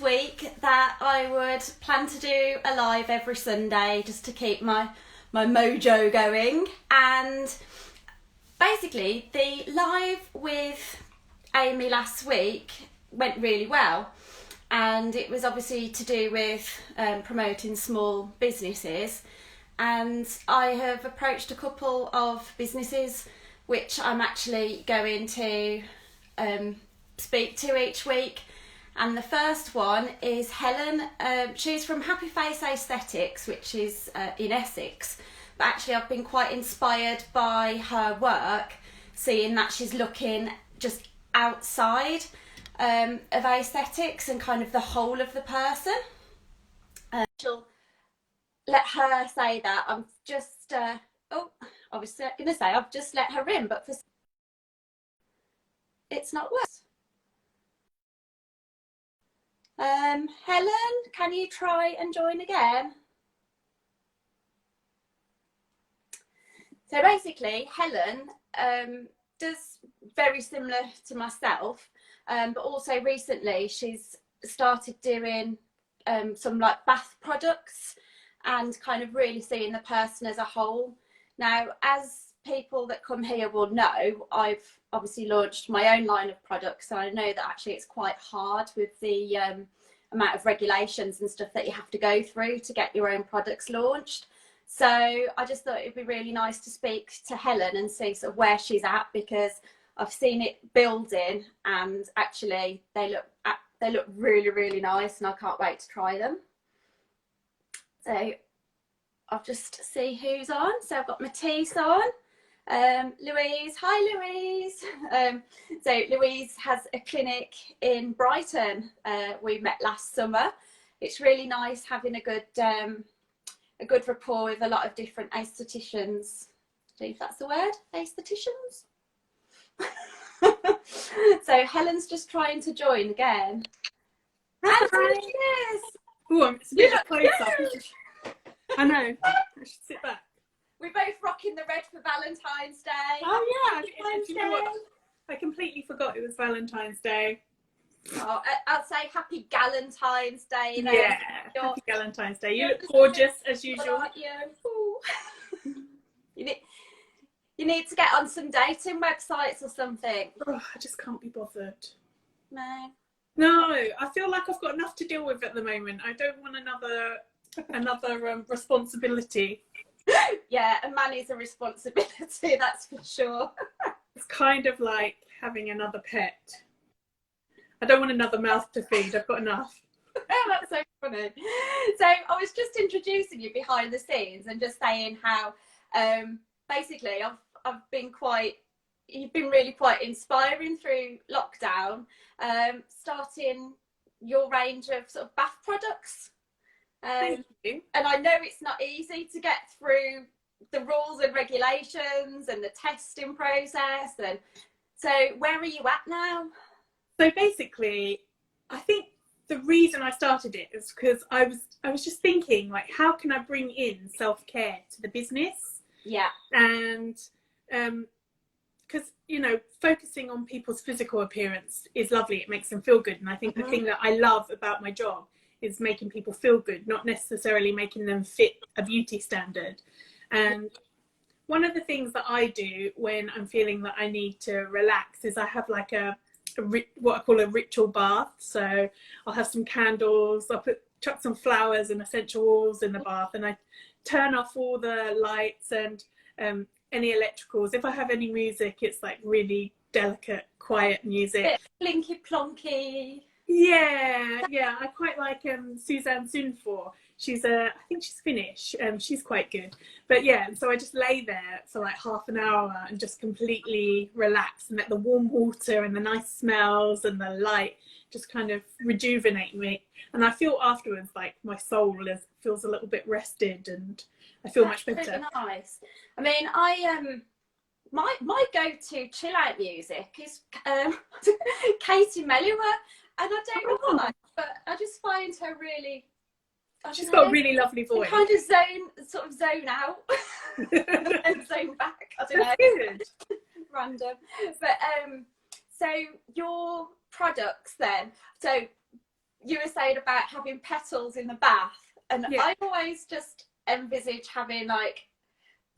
week that I would plan to do a live every Sunday just to keep my mojo going. And basically, the live with Amy last week went really well. And it was obviously to do with promoting small businesses. And I have approached a couple of businesses which I'm actually going to speak to each week. And the first one is Helen. She's from Happy Face Aesthetics, which is in Essex. But actually I've been quite inspired by her work, seeing that she's looking just outside of aesthetics and kind of the whole of the person. She'll let her say that. I'm just, I was going to say I've just let her in, but it's not worse. Helen, can you try and join again? So basically, Helen does very similar to myself, but also recently she's started doing some like bath products and kind of really seeing the person as a whole. Now, as people that come here will know, I've obviously launched my own line of products, and I know that actually it's quite hard with the amount of regulations and stuff that you have to go through to get your own products launched. So I just thought it'd be really nice to speak to Helen and see sort of where she's at, because I've seen it building and actually they look really, really nice, and I can't wait to try them. So I'll just see who's on. So I've got Matisse on. Louise, hi Louise. So Louise has a clinic in Brighton. We met last summer. It's really nice having a good rapport with a lot of different aestheticians. I don't know if that's the word, aestheticians. So Helen's just trying to join again. Hi. Yes. Oh, it's a bit close up. I know. I should sit back. We're both rocking the red for Valentine's Day. Oh yeah, Valentine's you know what? Day. I completely forgot it was Valentine's Day. Oh, I'll say happy Galentine's Day then. Yeah, happy Valentine's Day. You look gorgeous as usual. Aren't you? You need to get on some dating websites or something. Oh, I just can't be bothered. No, I feel like I've got enough to deal with at the moment. I don't want another responsibility. Yeah, a man is a responsibility, that's for sure. It's kind of like having another pet. I don't want another mouth to feed. I've got enough. That's so funny. So I was just introducing you behind the scenes and just saying how basically you've been really quite inspiring through lockdown, starting your range of sort of bath products. Thank you. And I know it's not easy to get through the rules and regulations and the testing process. And so where are you at now? So basically, I think the reason I started it is because I was just thinking, like, how can I bring in self-care to the business? Yeah. And because, you know, focusing on people's physical appearance is lovely. It makes them feel good. And I think the thing that I love about my job is making people feel good, not necessarily making them fit a beauty standard. And one of the things that I do when I'm feeling that I need to relax is I have like what I call a ritual bath. So I'll have some candles, chuck some flowers and essential oils in the bath, and I turn off all the lights and any electricals. If I have any music, it's like really delicate, quiet music. Blinky plonky. Yeah, I quite like Suzanne Sunfor. I think she's Finnish. She's quite good. But yeah, so I just lay there for like half an hour and just completely relax and let the warm water and the nice smells and the light just kind of rejuvenate me. And I feel afterwards like my soul feels a little bit rested, and I feel much better. Really nice. I mean, my go-to chill out music is Katie Melua. And I don't know why, but I just find her really... She's got a really lovely voice. Kind of zone out and zone back. I don't know. Good. Random. But so your products then. So you were saying about having petals in the bath, and Yeah. I always just envisage having like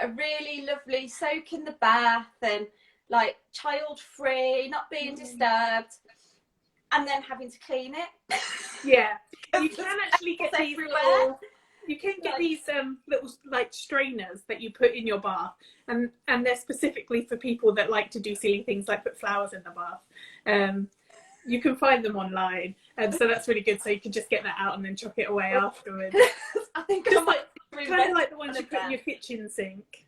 a really lovely soak in the bath and like child free, not being disturbed, and then having to clean it. Yeah, you can actually get these everywhere. little. You can get these little like strainers that you put in your bath, and they're specifically for people that like to do silly things like put flowers in the bath. You can find them online, and so that's really good. So you can just get that out and then chuck it away afterwards. I think Just I might kind of like the ones you put in your kitchen sink.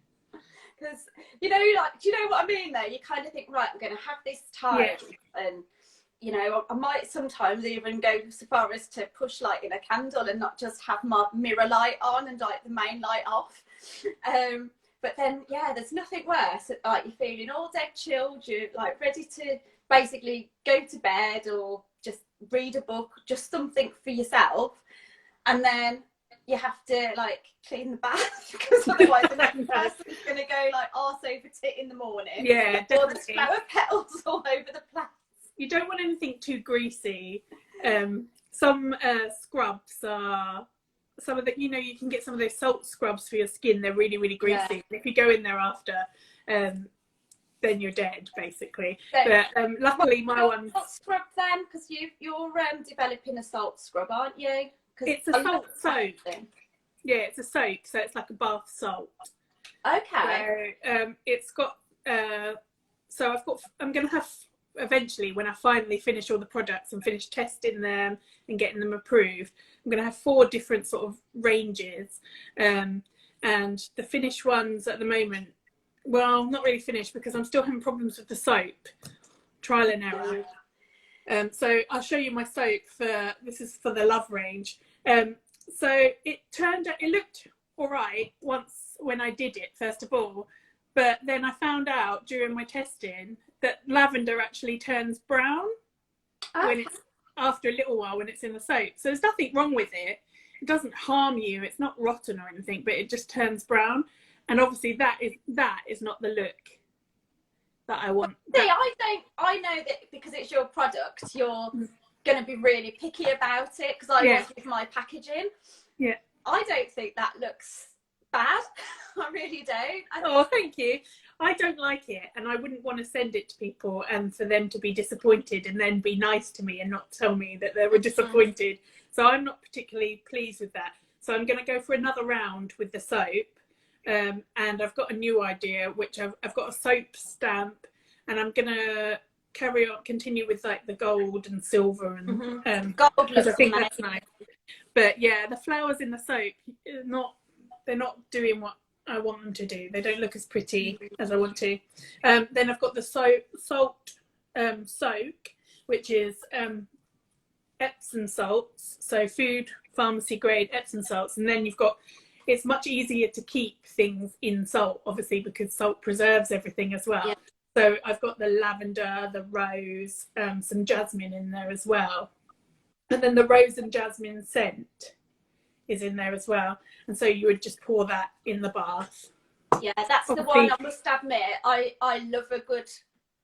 Because you know, like, do you know what I mean? Though you kind of think, right, I'm going to have this time, and you know, I might sometimes even go so far as to push light in a candle and not just have my mirror light on and like the main light off. But then, yeah, there's nothing worse. Like you're feeling all dead chilled, you're like ready to basically go to bed or just read a book, just something for yourself, and then you have to like clean the bath because otherwise the next person's going to go like arse over tit in the morning. Yeah, or there's flower petals all over the place. You don't want anything too greasy. Some scrubs are some of the, you know, you can get some of those salt scrubs for your skin. They're really, really greasy. Yeah. And if you go in there after, then you're dead, basically. So, but luckily, my one's... Salt scrub then, because you're developing a salt scrub, aren't you? It's a salt soak. Yeah, it's a soak, so it's like a bath salt. Okay. So it's got... I'm going to have... Eventually, when I finally finish all the products and finish testing them and getting them approved, I'm going to have 4 different sort of ranges. And the finished ones at the moment, well, not really finished because I'm still having problems with the soap. Trial and error. So I'll show you my soap this is for the Love range. So it looked all right once when I did it, first of all. But then I found out during my testing that lavender actually turns brown when it's after a little while when it's in the soap. So there's nothing wrong with it. It doesn't harm you. It's not rotten or anything, but it just turns brown. And obviously that is not the look that I want. See, I know that because it's your product, you're going to be really picky about it because I was with my packaging. Yeah. I don't think that looks bad. I really don't. Oh, thank you. I don't like it, and I wouldn't want to send it to people and for them to be disappointed and then be nice to me and not tell me that they were disappointed. So I'm not particularly pleased with that. So I'm going to go for another round with the soap, and I've got a new idea, which I've got a soap stamp, and I'm going to continue with like the gold and silver and gold because I think amazing. that's nice. But yeah, the flowers in the soap they're not doing what I want them to do. They don't look as pretty as I want to. Then I've got the salt soak, which is Epsom salts, so food pharmacy grade Epsom salts. And then it's much easier to keep things in salt, obviously, because salt preserves everything as well. Yeah. So I've got the lavender, the rose, some jasmine in there as well. And then the rose and jasmine scent is in there as well, and so you would just pour that in the bath. Yeah, that's the one. I must admit, I love a good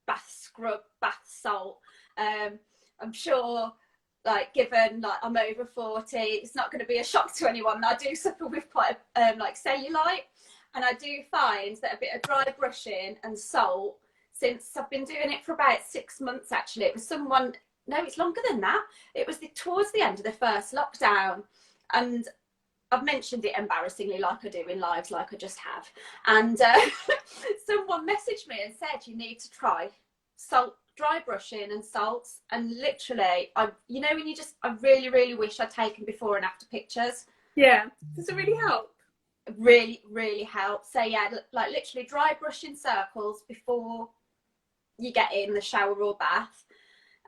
bath scrub, bath salt. I'm sure, like, given like I'm over 40, it's not going to be a shock to anyone. I do suffer with quite like cellulite, and I do find that a bit of dry brushing and salt, since I've been doing it for about 6 months actually. It was it's longer than that. It was towards the end of the first lockdown. And I've mentioned it embarrassingly like I do in lives, like I just have. And someone messaged me and said, you need to try dry brushing and salts. And literally, I really, really wish I'd taken before and after pictures. Yeah. Does it really help? Really, really helps. So yeah, like literally dry brushing circles before you get in the shower or bath.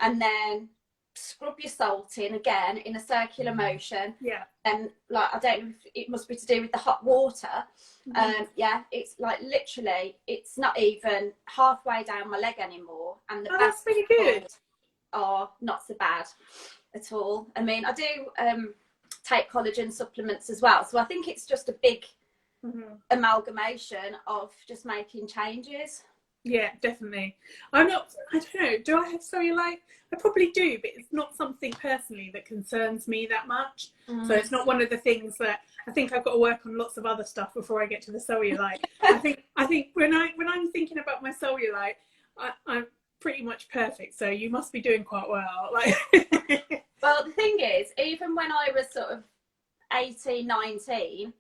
And then scrub your salt in again in a circular motion. Yeah. And like, I don't know if it must be to do with the hot water. Yeah, it's like literally, it's not even halfway down my leg anymore. And that's pretty good. Are not so bad at all. I mean, I do take collagen supplements as well. So I think it's just a big amalgamation of just making changes. Yeah, definitely. I don't know, do I have cellulite? I probably do, but it's not something personally that concerns me that much. So it's not one of the things that I think I've got to work on lots of other stuff before I get to the cellulite. I think when I'm thinking about my cellulite, I'm pretty much perfect. So you must be doing quite well. Like Well, the thing is, even when I was sort of 18, 19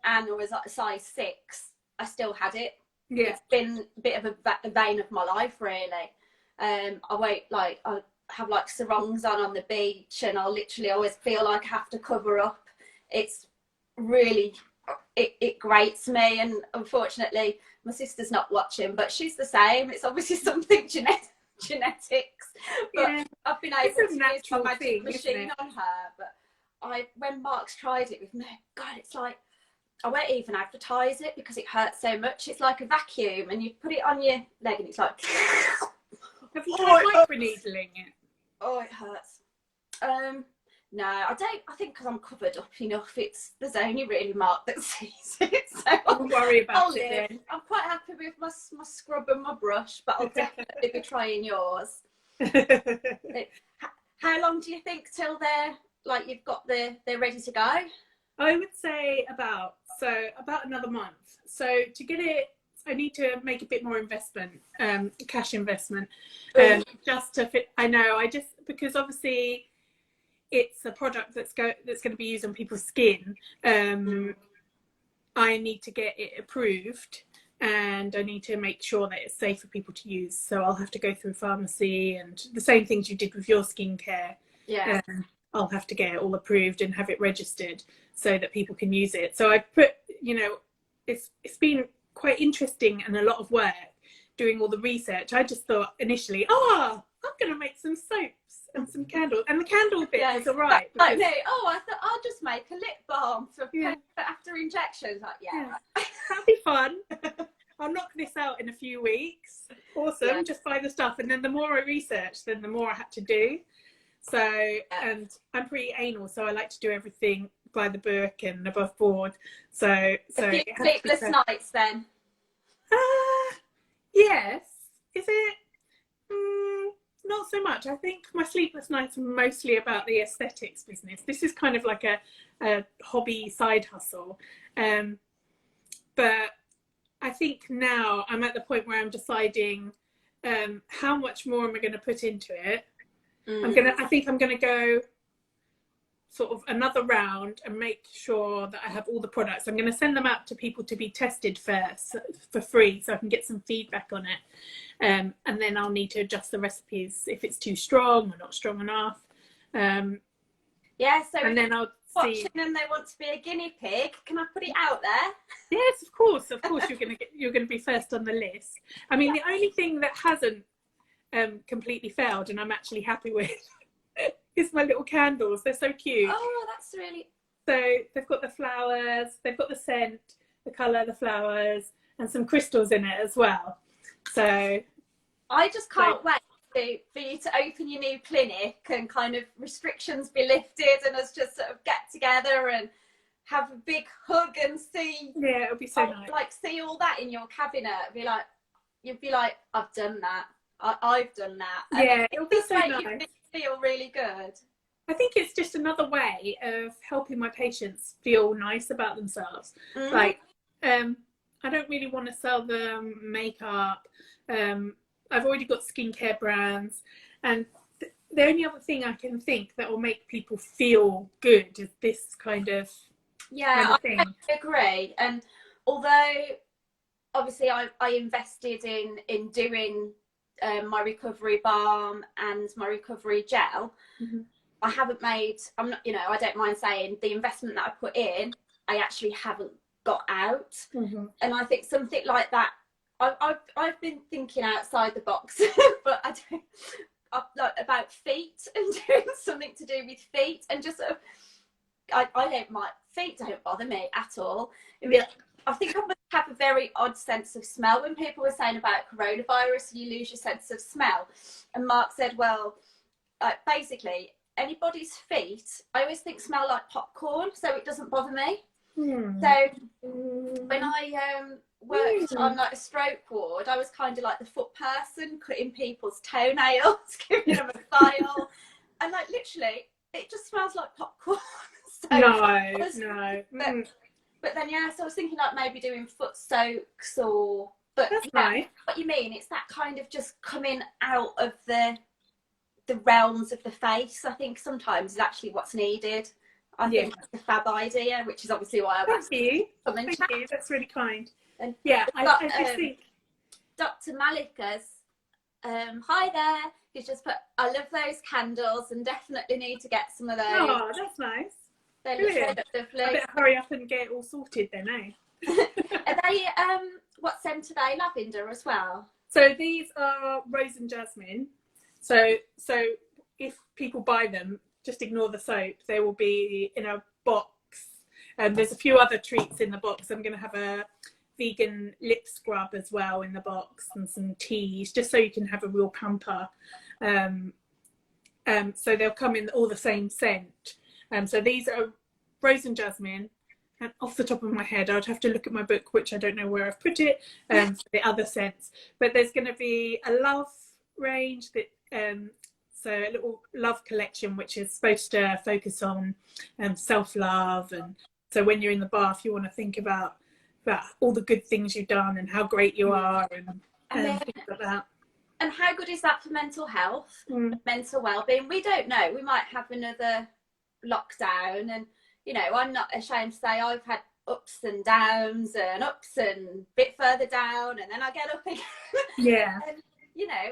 and I was like a size 6, I still had it. Yeah. It's been a bit of a vein of my life, really. I won't, like, I have like sarongs on the beach, and I'll literally always feel like I have to cover up. It's really, it grates me, and unfortunately my sister's not watching, but she's the same. It's obviously something genetics, but Yeah. I've been able to use my magic thing, machine on her. But when Mark's tried it with me, God, it's like, I won't even advertise it because it hurts so much. It's like a vacuum, and you put it on your leg and it's like Have you tried microneedling it? Oh, it hurts. No, I don't. I think because I'm covered up enough, there's only really Mark that sees it. So Don't worry about it then. I'm quite happy with my scrub and my brush, but I'll definitely be trying yours. How long do you think till they're ready to go? I would say about another month. So to get it, I need to make a bit more investment, cash investment, just to fit. I know. Because obviously it's a product that's going to be used on people's skin. I need to get it approved, and I need to make sure that it's safe for people to use. So I'll have to go through pharmacy, and the same things you did with your skincare. Yeah. I'll have to get it all approved and have it registered so that people can use it. So I put, it's been quite interesting and a lot of work doing all the research. I just thought initially, I'm going to make some soaps and some candles. And the candle bit was all right. Like me, I thought I'll just make a lip balm for after injections. Like, that'd be fun. I'll knock this out in a few weeks. Awesome. Just buy the stuff. And then the more I researched, then the more I had to do. So, and I'm pretty anal, so I like to do everything by the book and above board. So a few sleepless nights then. Yes. Is it? Not so much. I think my sleepless nights are mostly about the aesthetics business. This is kind of like a hobby side hustle. But I think now I'm at the point where I'm deciding how much more am I going to put into it. I think I'm gonna go sort of another round and make sure that I have all the products. I'm gonna send them out to people to be tested first for free, so I can get some feedback on it. And then I'll need to adjust the recipes if it's too strong or not strong enough. So and then I'll see. And they want to be a guinea pig. Can I put it out there? Yes, of course. You're gonna be first on the list. I mean, the only thing that hasn't completely failed and I'm actually happy with is my little candles. They're so cute. Oh, that's really... So they've got the flowers, they've got the scent, the colour, the flowers, and some crystals in it as well. So I just can't wait for you to open your new clinic and kind of restrictions be lifted and us just sort of get together and have a big hug and see. Yeah, it'll be so nice. Like, see all that in your cabinet. You'd be like, I've done that. I've done that. Yeah, it'll be so nice. You feel really good. I think it's just another way of helping my patients feel nice about themselves. Like, I don't really want to sell them makeup. I've already got skincare brands, and the only other thing I can think that will make people feel good is this kind of thing. I agree. And although obviously I invested in doing my recovery balm and my recovery gel, I haven't made, I don't mind saying the investment that I put in, I actually haven't got out. And I think something like that, I've been thinking outside the box, but I don't, like about feet and doing something to do with feet, and just sort of, feet don't bother me at all. I think I must have a very odd sense of smell. When people were saying about coronavirus, you lose your sense of smell. And Mark said, well, basically, anybody's feet, I always think smell like popcorn, so it doesn't bother me. So when worked on like a stroke ward, I was kind of like the foot person, cutting people's toenails, giving them a file, and like literally, it just smells like popcorn. So But then so I was thinking like maybe doing foot soaks or. But that's nice. What you mean? It's that kind of just coming out of the realms of the face. I think sometimes is actually what's needed. I think that's a fab idea, which is obviously why I Thank you. That's really kind. And I just think Dr. Malika's hi there. He's just put, I love those candles and definitely need to get some of those. Oh, that's nice. They look so lovely. I better hurry up and get it all sorted then, eh? Are they what scent are they? Lavender as well? So these are rose and jasmine. So if people buy them, just ignore the soap. They will be in a box. There's a few other treats in the box. I'm going to have a vegan lip scrub as well in the box and some teas, just so you can have a real pamper. So they'll come in all the same scent. So these are rose and jasmine. And off the top of my head, I'd have to look at my book, which I don't know where I've put it, for the other scents. But there's going to be a love range, that so a little love collection, which is supposed to focus on self-love. And so when you're in the bath, you want to think about all the good things you've done and how great you are and things like that. And how good is that for mental health, mental well-being? We don't know. We might have another lockdown, and I'm not ashamed to say I've had ups and downs and ups and a bit further down, and then I get up again. Yeah. And,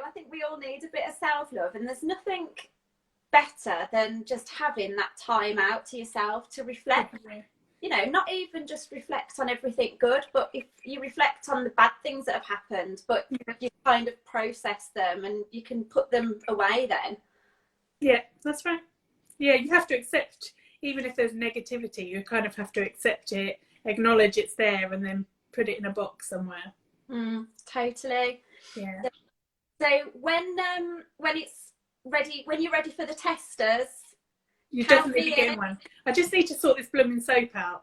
I think we all need a bit of self-love, and there's nothing better than just having that time out to yourself to reflect. Definitely. Not even just reflect on everything good, but if you reflect on the bad things that have happened, but you kind of process them and you can put them away then. Yeah, that's right. Yeah, you have to accept, even if there's negativity, you kind of have to accept it, acknowledge it's there, and then put it in a box somewhere. Totally. Yeah. So when it's ready, when you're ready for the testers, you definitely be getting one. I just need to sort this blooming soap out.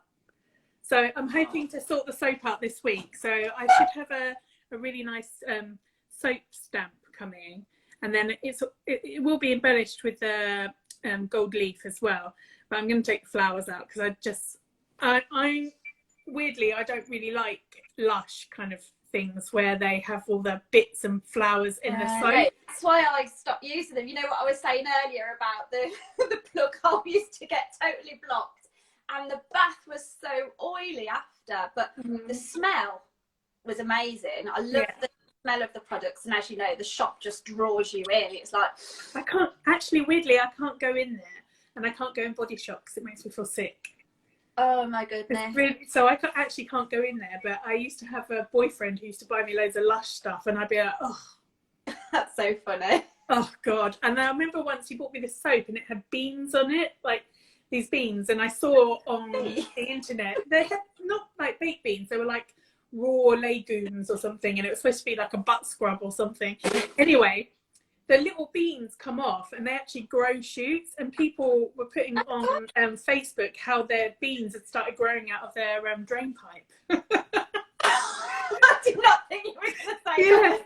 So I'm hoping to sort the soap out this week. So I should have a really nice soap stamp coming, and then it will be embellished with the gold leaf as well. But I'm going to take the flowers out because I weirdly I don't really like Lush kind of things where they have all the bits and flowers in the soap. Right. That's why I stopped using them. You know what I was saying earlier about the plug hole used to get totally blocked, and the bath was so oily after, but the smell was amazing. I love the smell of the products, and as you know, the shop just draws you in. It's like weirdly I can't go in there, and I can't go in Body Shop because it makes me feel sick. Oh my goodness. So I can't go in there, but I used to have a boyfriend who used to buy me loads of Lush stuff, and I'd be like, oh. That's so funny. Oh God. And I remember once he bought me this soap and it had beans on it, like these beans, and I saw on the internet, they had not like baked beans, they were like raw legumes or something, and it was supposed to be like a butt scrub or something. Anyway, the little beans come off and they actually grow shoots, and people were putting on Facebook how their beans had started growing out of their drain pipe. I did not think you were going to say that.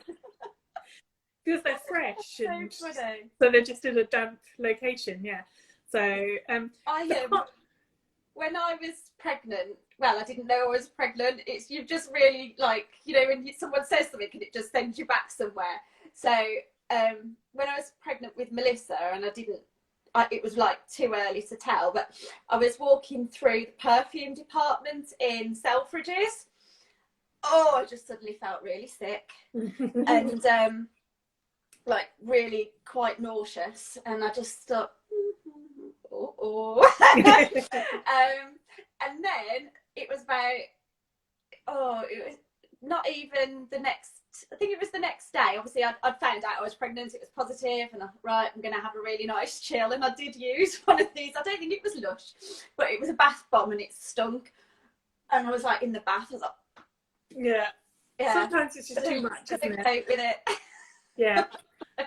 Because they're fresh, and so funny. So they're just in a damp location. So when I was pregnant, well, I didn't know I was pregnant. It's you just really like, when someone says something and it just sends you back somewhere. So when I was pregnant with Melissa, and it was like too early to tell, but I was walking through the perfume department in Selfridges. Oh, I just suddenly felt really sick and like really quite nauseous, and I just thought, and then it was about, it was not even the next, I think it was the next day. Obviously I'd found out I was pregnant, it was positive, and I'm going to have a really nice chill, and I did use one of these. I don't think it was Lush, but it was a bath bomb, and it stunk, and I was like in the bath, I was like, yeah. Sometimes it's just too much, isn't it? Cope with it. Yeah.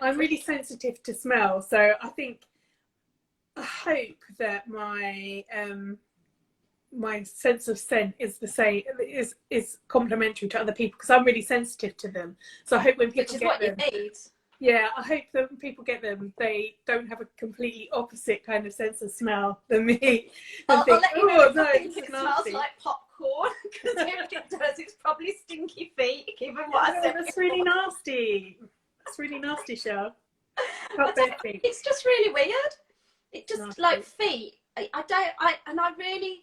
I'm really sensitive to smell, so I hope that my my sense of scent is the same, is complementary to other people, because I'm really sensitive to them. So I hope when people Which is get what them, you need. yeah, I hope that when people get them, they don't have a completely opposite kind of sense of smell than me. And I'll let you know if I think it's it nasty. smells like popcorn, because if it does, it's probably stinky feet, given what I No, said that's before. really nasty. That's really nasty, Shell. I don't- It's just really weird. It just, Nasty. like, feet. I really,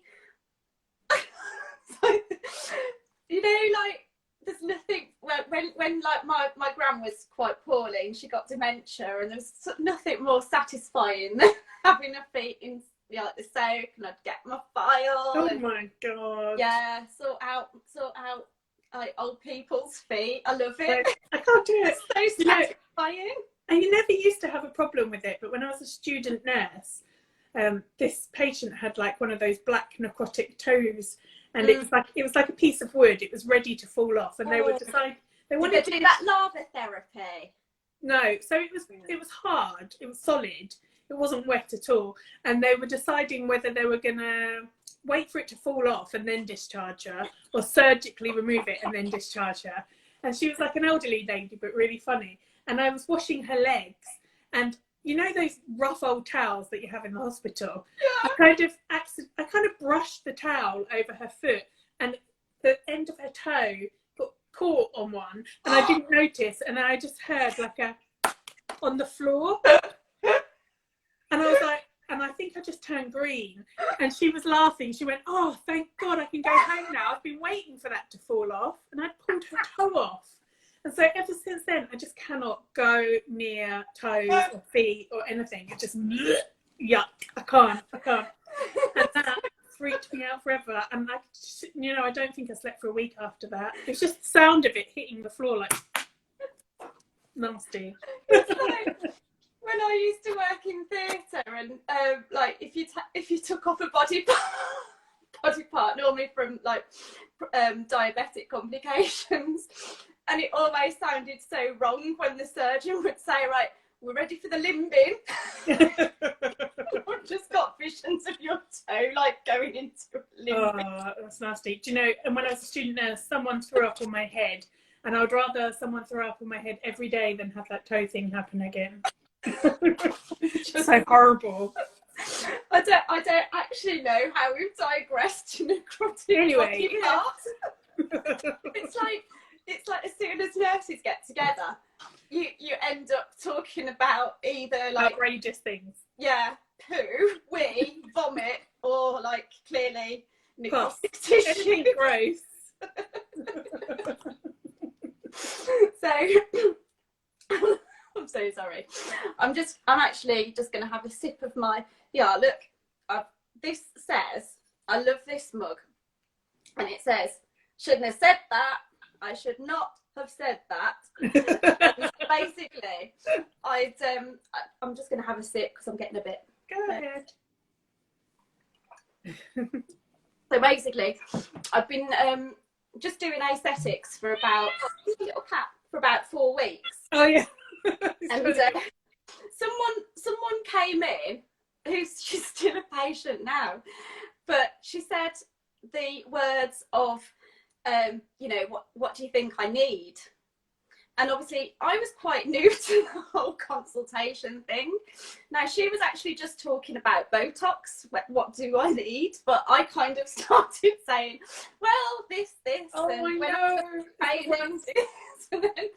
you know, like, there's nothing, when like my gran was quite poorly and she got dementia, and there was nothing more satisfying than having her feet in, like, the soak, and I'd get my file. Oh and, my god. yeah, sort out like old people's feet. I love it. I can't do it. It's so satisfying. And you never used to have a problem with it, but when I was a student nurse, this patient had like one of those black necrotic toes, and it was like a piece of wood. It was ready to fall off, and they would decide they wanted to do that lava therapy. No, so it was hard. It was solid. It wasn't wet at all, and they were deciding whether they were gonna wait for it to fall off and then discharge her, or surgically remove it and then discharge her. And she was like an elderly lady, but really funny. And I was washing her legs, and you know those rough old towels that you have in the hospital? Yeah. I kind of brushed the towel over her foot, and the end of her toe got caught on one, and I didn't notice, and I just heard like a on the floor. And I was like, and I think I just turned green, and she was laughing. She went, "Oh, thank God I can go home now. I've been waiting for that to fall off." And I pulled her toe off. And so ever since then, I just cannot go near toes or feet or anything. It just, yuck, I can't. And that freaked me out forever. And I don't think I slept for a week after that. It's just the sound of it hitting the floor, like, nasty. It's like when I used to work in theatre, and like if you took off a body part, normally from like diabetic complications. And it always sounded so wrong when the surgeon would say, "Right, we're ready for the limbing." I've just got visions of your toe like going into limbing. Oh, that's nasty. Do you know, and when I was a student nurse, someone threw up on my head, and I would rather someone throw up on my head every day than have that toe thing happen again. Just so horrible. I don't actually know how we've digressed to necrotic anyway, body parts. It's like as soon as nurses get together, you end up talking about either like outrageous things. Yeah, poo, wee, vomit, or like clearly necrotic tissue. Anything gross. So I'm so sorry. I'm actually just gonna have a sip of my look. This says, I love this mug, and it says, "Shouldn't have said that. I should not have said that." Basically, I'm just going to have a sip because I'm getting a bit. Go ahead. So basically, I've been just doing aesthetics for about 4 weeks. Oh yeah. And someone came in, she's still a patient now, but she said the words of, what do you think I need? And obviously I was quite new to the whole consultation thing. Now she was actually just talking about Botox, what do I need? But I kind of started saying, well, this, oh, and I when know. and then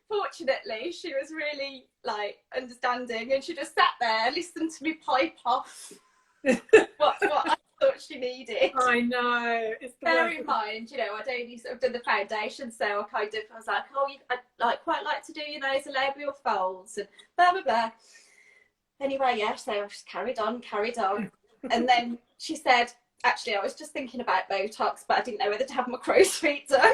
fortunately she was really like understanding, and she just sat there, listened to me pipe off what I thought she needed. I know. Bear in mind, I'd only sort of done the foundation, so I was like, I'd quite like to do your nasolabial folds and blah blah blah. Anyway, yeah, so I just carried on, and then she said, actually, I was just thinking about Botox, but I didn't know whether to have my crow's feet done.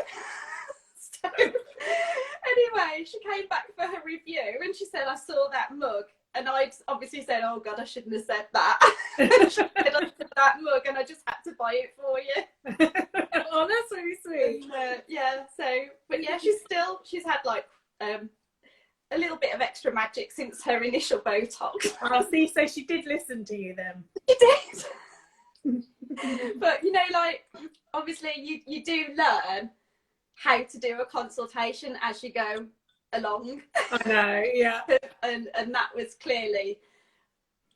So anyway, she came back for her review, and she said, I saw that mug. And I obviously said, oh God, I shouldn't have said that. She said, I said that mug, and I just had to buy it for you. Oh, that's really sweet. And, yeah, but yeah, she's had like a little bit of extra magic since her initial Botox. Oh, see, so she did listen to you then. She did. But you know, like obviously you do learn how to do a consultation as you go along. I know, yeah. and that was clearly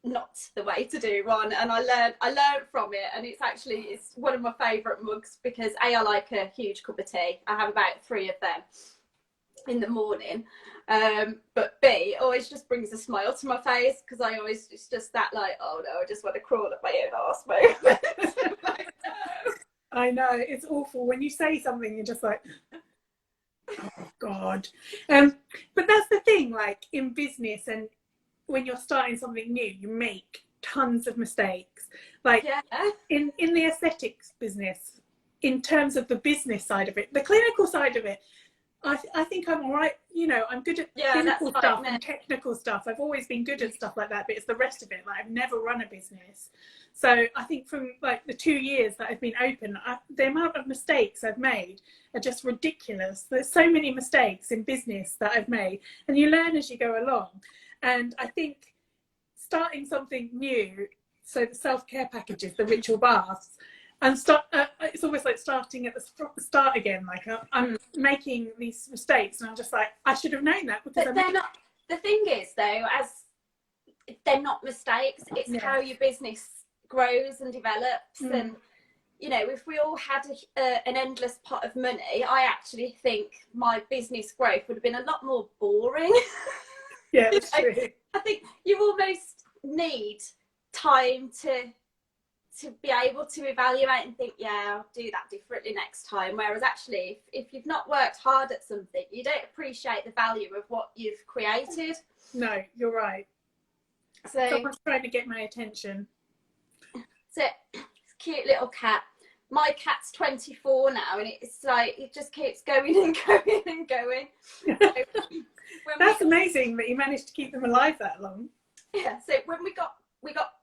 not the way to do one, and I learned from it, and it's one of my favourite mugs because A, I like a huge cup of tea. I have about 3 of them in the morning, but B, it always just brings a smile to my face because it's just that like, oh no, I just want to crawl up my own arse moment. Like, no. I know, it's awful when you say something you're just like, oh God. But that's the thing, like in business and when you're starting something new, you make tons of mistakes. Like in the aesthetics business, in terms of the business side of it, the clinical side of it, I think I'm all right. You know, I'm good at clinical stuff and technical stuff. I've always been good at stuff like that, but it's the rest of it. Like I've never run a business. So I think from like the 2 years that I've been open, the amount of mistakes I've made are just ridiculous. There's so many mistakes in business that I've made, and you learn as you go along. And I think starting something new, so the self-care packages, the ritual baths, and it's almost like starting at the start again. Like I'm making these mistakes, and I'm just like, I should have known that because they're not. The thing is, though, as they're not mistakes. It's how your business grows and develops, and you know, if we all had an endless pot of money, I actually think my business growth would have been a lot more boring. Yeah, that's true. I think you almost need time to be able to evaluate and think, yeah, I'll do that differently next time. Whereas actually, if you've not worked hard at something, you don't appreciate the value of what you've created. No, you're right. So someone's trying to get my attention. So cute little cat. My cat's 24 now, and it's like it just keeps going and going and going. So That's amazing that you managed to keep them alive that long. Yeah. So when we got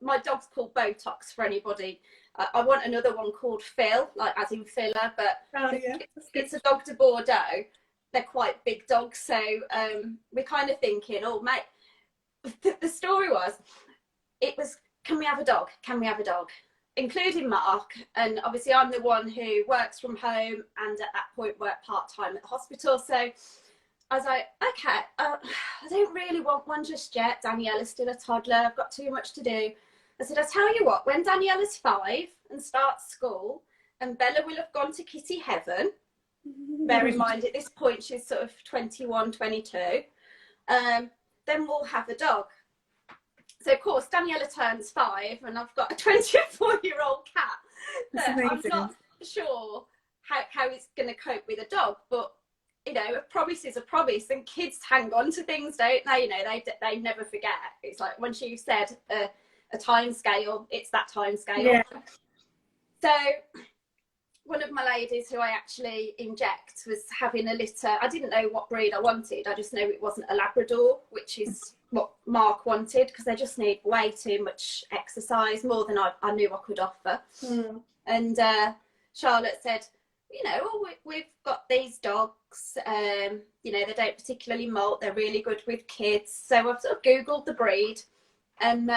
my dog's called Botox for anybody. I want another one called Phil, like as in filler, but it's a Dog de Bordeaux. They're quite big dogs, so we're kind of thinking, oh mate. The story was, can we have a dog? Can we have a dog? Including Mark, and obviously I'm the one who works from home and at that point worked part-time at the hospital. So I was like, okay, I don't really want one just yet. Daniela's still a toddler. I've got too much to do. I said, I'll tell you what, when Daniela's 5 and starts school and Bella will have gone to kitty heaven, bear in mind at this point she's sort of 21, 22, then we'll have a dog. So, of course, Daniela turns 5 and I've got a 24-year-old cat that I'm not sure how it's going to cope with a dog. But, you know, a promise is a promise, and kids hang on to things, don't they? You know, they never forget. It's like once you've said a time scale, it's that time scale. Yeah. So one of my ladies who I actually inject was having a litter. I didn't know what breed I wanted. I just know it wasn't a Labrador, which is what Mark wanted, because they just need way too much exercise, more than I knew I could offer. And Charlotte said, you know, we've got these dogs, you know, they don't particularly molt, they're really good with kids. So I've sort of Googled the breed, and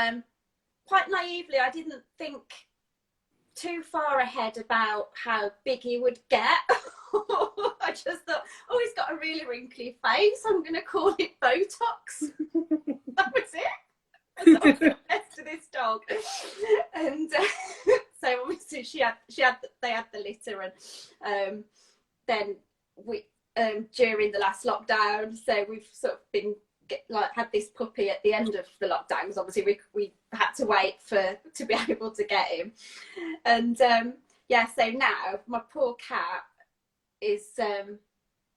quite naively, I didn't think too far ahead about how big he would get. I just thought, oh, he's got a really wrinkly face, I'm going to call it Botox. That was it. That's all the best of this dog. And so obviously they had the litter, and then we during the last lockdown, so we've sort of been had this puppy at the end of the lockdown, because obviously we had to wait to be able to get him. And so now my poor cat is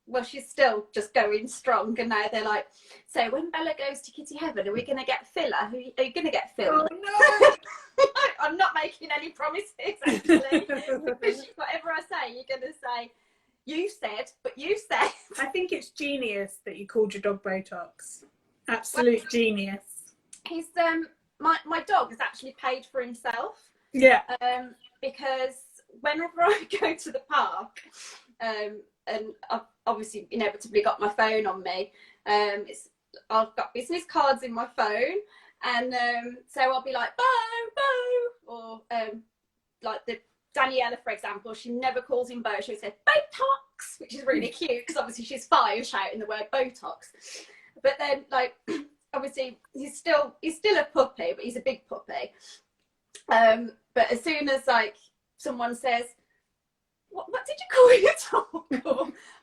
well, she's still just going strong, and now they're like, so when Bella goes to kitty heaven, are we going to get Phil? Are you going to get Phil? Oh no. I'm not making any promises, actually. Whatever I say, you're going to say, you said, but you said. I think it's genius that you called your dog Botox. Absolute genius. He's my dog has actually paid for himself. Yeah. Because whenever I go to the park, and I've obviously inevitably got my phone on me, I've got business cards in my phone, and so I'll be like, Bo, Bo, or like the Daniela, for example, she never calls him Bo. She would say Botox, which is really cute because obviously she's 5 shouting the word Botox. But then, like, obviously he's still a puppy, but he's a big puppy. But as soon as like someone says, what did you call your dog?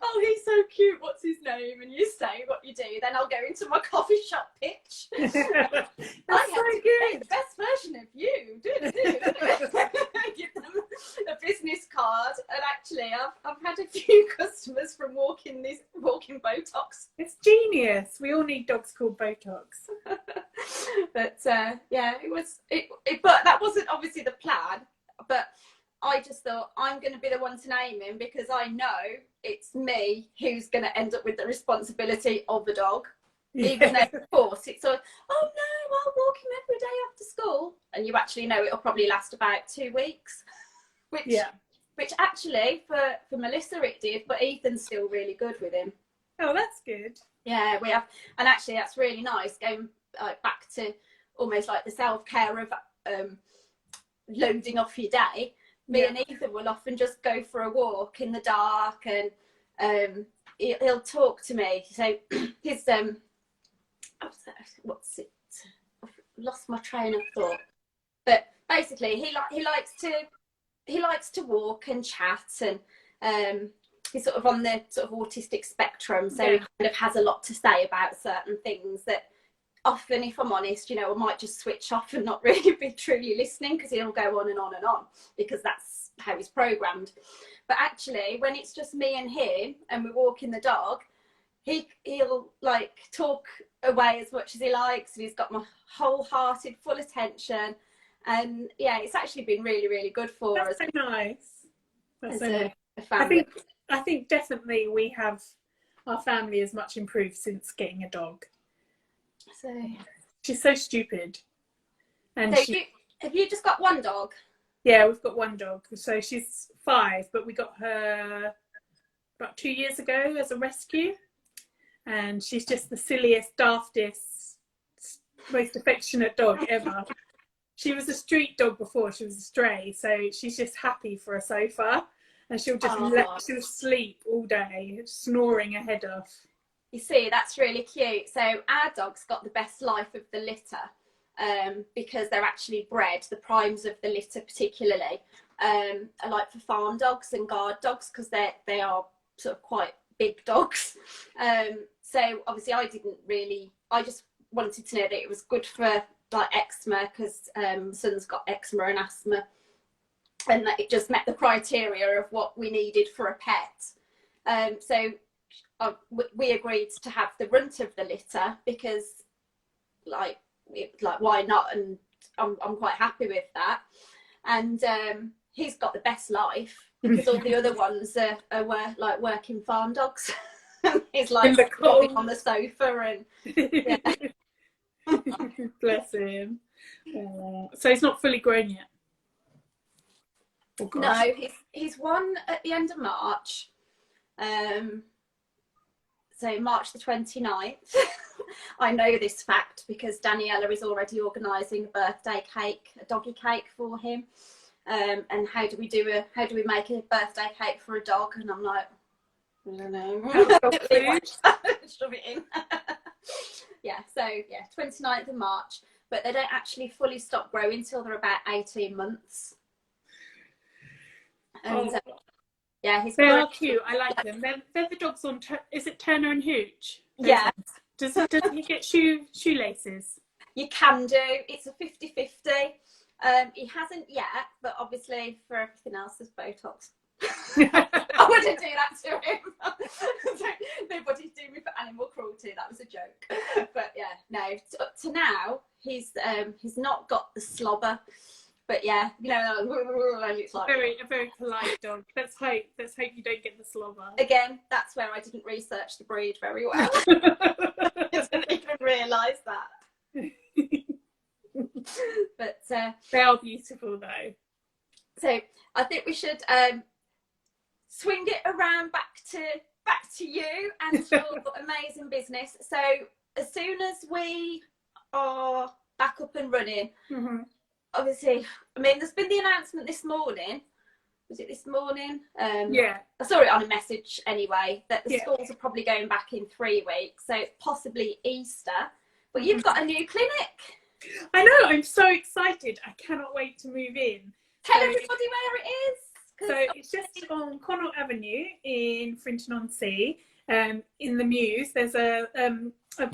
Oh, he's so cute, what's his name? And you say what you do, then I'll go into my coffee shop pitch. That's I so had to good. make the best version of you. Give them a business card, and actually I've had a few customers from walking Botox. It's genius. We all need dogs called Botox. But yeah, but that wasn't obviously the plan. But I just thought I'm going to be the one to name him because I know it's me who's going to end up with the responsibility of the dog. Yeah. Even though, of course, it's sort of, oh no, I'll walk him every day after school. And you actually know it'll probably last about 2 weeks. Which actually, for Melissa it did, but Ethan's still really good with him. Oh, that's good. Yeah, we have. And actually, that's really nice, going back to almost like the self-care of loading off your day. Me and Ethan will often just go for a walk in the dark, and he'll talk to me. So his what's it? I've lost my train of thought. But basically, he likes to walk and chat, and he's sort of on the sort of autistic spectrum, so he kind of has a lot to say about certain things that often, if I'm honest, you know, I might just switch off and not really be truly listening because he'll go on and on and on because that's how he's programmed. But actually, when it's just me and him and we're walking the dog, he'll like talk away as much as he likes, and he's got my wholehearted full attention. And yeah, it's actually been really, really good for us. That's so nice. That's so nice. A family. I think definitely our family has much improved since getting a dog. So she's so stupid. And so have you just got one dog? Yeah, we've got one dog. So she's 5, but we got her about 2 years ago as a rescue. And she's just the silliest, daftest, most affectionate dog ever. She was a street dog before, she was a stray, so she's just happy for a sofa, and she'll she'll sleep all day, snoring her head off. You see, that's really cute. So our dog's got the best life of the litter, because they're actually bred, the primes of the litter particularly, are like for farm dogs and guard dogs because they are sort of quite big dogs. So obviously I just wanted to know that it was good for like eczema because son's got eczema and asthma, and that it just met the criteria of what we needed for a pet. So we agreed to have the runt of the litter because like why not, and I'm quite happy with that. And he's got the best life because all the other ones are like working farm dogs. He's like flopping on the sofa and yeah. Bless him. So he's not fully grown yet? Oh, no, he's one at the end of March. So March the 29th. I know this fact because Daniela is already organising a birthday cake, a doggy cake for him. And how do we make a birthday cake for a dog? And I'm like, I don't know. Shove it in. Yeah, so yeah, 29th of March, but they don't actually fully stop growing till they're about 18 months. And yeah, they are cute. I like them. They're the dogs on. Is it Turner and Hooch? Yeah. Does he get shoelaces? You can do. It's a 50-50. He hasn't yet, but obviously for everything else, there's Botox. I wouldn't do that to him. Nobody do me for animal cruelty. That was a joke. But yeah, no. Up to now, he's not got the slobber. But yeah, you know, it's like a very polite dog. Let's hope you don't get the slobber. Again, that's where I didn't research the breed very well. I didn't even realise that. But they are beautiful though. So I think we should swing it around back to you and your amazing business. So as soon as we are back up and running, obviously, I mean, there's been the announcement this morning. Was it this morning? Yeah. I saw it on a message anyway, that the Yeah. schools are probably going back in 3 weeks, so possibly Easter. But you've got a new clinic. I know, I'm so excited. I cannot wait to move in. Tell So- everybody where it is. So it's just on Connaught Avenue in Frinton-on-Sea. In the Mews, there's a